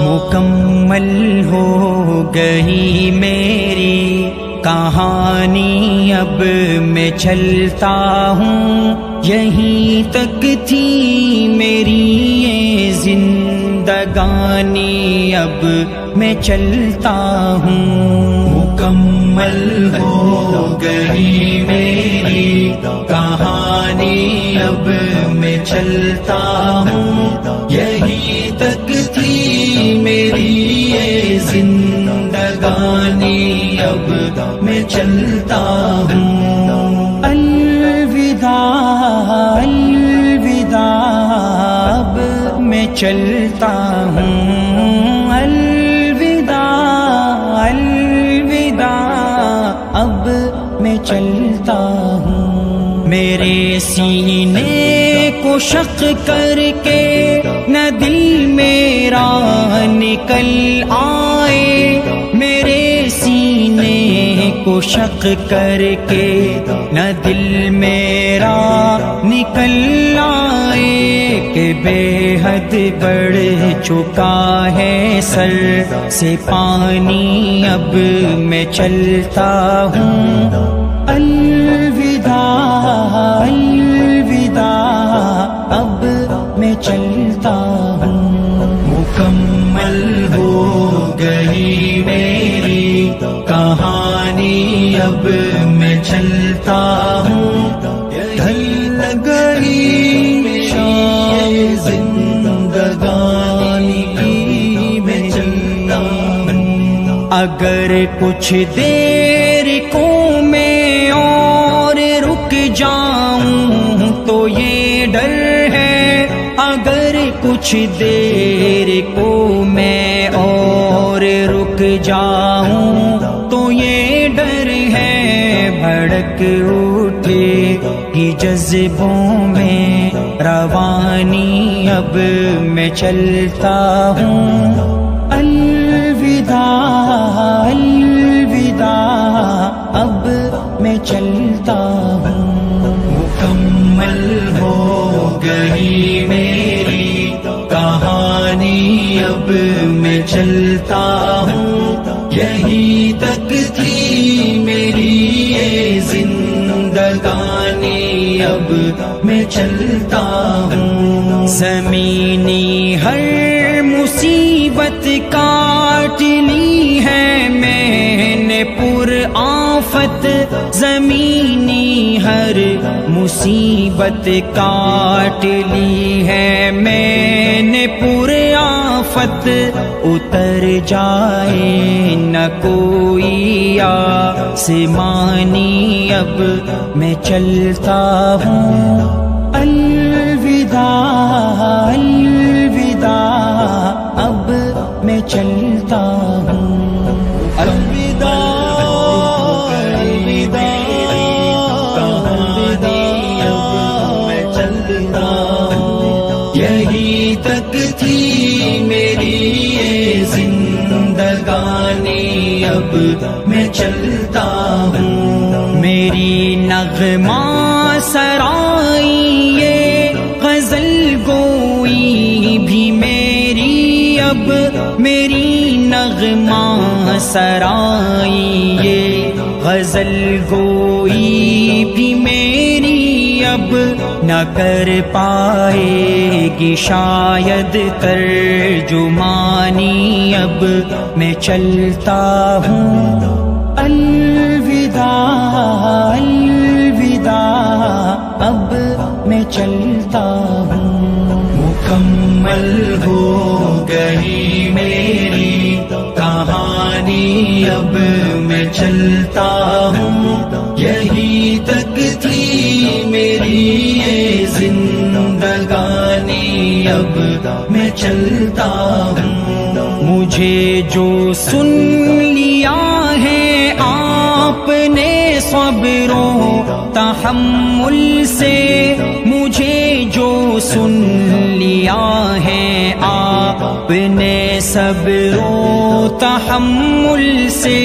مکمل ہو گئی میری کہانی، اب میں چلتا ہوں، یہیں تک تھی میری یہ زندگانی، اب میں چلتا ہوں۔ مکمل ہو گئی میری کہانی، اب میں چلتا ہوں، یہیں تک تھی میری یہ زندگانی، اب میں چلتا ہوں۔ الوداع الوداع، اب میں چلتا ہوں، الوداع الوداع، اب میں چلتا ہوں۔ میرے سینے کو شق کر کے نہ دل میرا نکل آئے، میرے سینے کو شق کر کے نہ دل میرا نکل آئے، کہ بے حد بڑھ چکا ہے سر سے پانی، اب میں چلتا ہوں۔ الوداع الوداع، اب میں چلتا ہوں۔ مکمل ہو گئی میری کہانی، اب میں چلتا ہوں، ڈھل گئی شام زندگانی کی میں چلتا ہوں۔ اگر کچھ دیر کو میں اور رک جاؤں تو یہ ڈر ہے، اگر کچھ دیر کو میں اور رک جاؤں تو یہ ڈر ہے، بھڑک اٹھے گی جذبوں میں روانی، اب میں چلتا ہوں۔ الوداع الوداع، اب میں چلتا ہوں۔ مکمل ہو گئی میری کہانی، اب میں چلتا ہوں، یہیں تک تھی میری یہ زندگانی، اب میں چلتا ہوں۔ زمینی ہر مصیبت کاٹ لی ہے میں نے پر آفت، زمینی ہر مصیبت کاٹ لی ہے میں نے پر آفت، اتر جائے نہ کوئی آسمانی، اب میں چلتا ہوں۔ الوداع الوداع، اب میں چلتا ہوں۔ الوداع الوداع، اب میں چلتا ہوں، یہیں تک تھی میری یہ زندگانی، اب میں چلتا ہوں۔ میری نغمہ سرائی یہ غزل گوئی بھی میری، اب میری نغمہ سرائی یہ غزل گوئی بھی میری، اب نہ کر پائے گی شاید ترجمانی، اب میں چلتا ہوں۔ الوداع الوداع، اب میں چلتا ہوں۔ مکمل ہو گئی میری کہانی، اب میں چلتا ہوں، یہیں تک تھی میری یہ زندگانی، اب میں چلتا ہوں۔ مجھے جو سن لیا ہے آپ نے صبر و تحمل سے، مجھے جو سن لیا ہے آپ نے صبر و تحمل سے،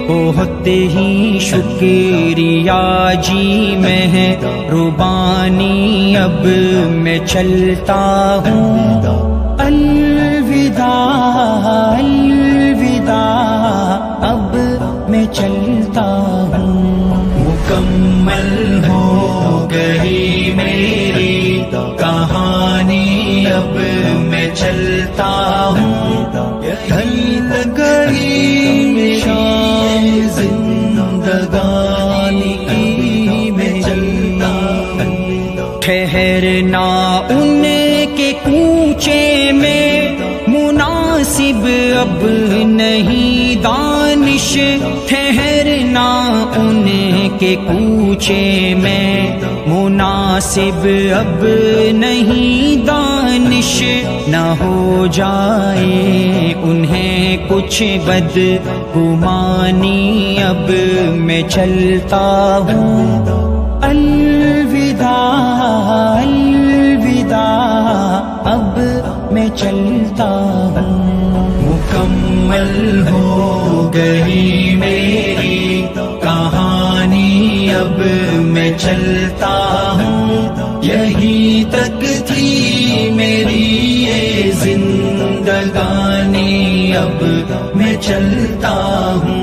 بہت ہی شکریہ جی مہربانی، اب میں چلتا ہوں۔ الوداع چلتا ہوں، ڈھل گئی شام زندگانی کی میں چلتا ہوں، ٹھہرنا ان کے کوچے میں مناسب اب نہیں دانش، ٹھہرنا ان کے کوچے میں مناسب اب نہیں دانش، نہ ہو جائے انہیں کچھ بد گمانی اب میں چلتا ہوں، الوداع الوداع اب میں چلتا ہوں، مکمل ہو گئی میری کہانی اب میں چلتا ہوں، یہی تک تھی میری یہ زندگانی اب میں چلتا ہوں۔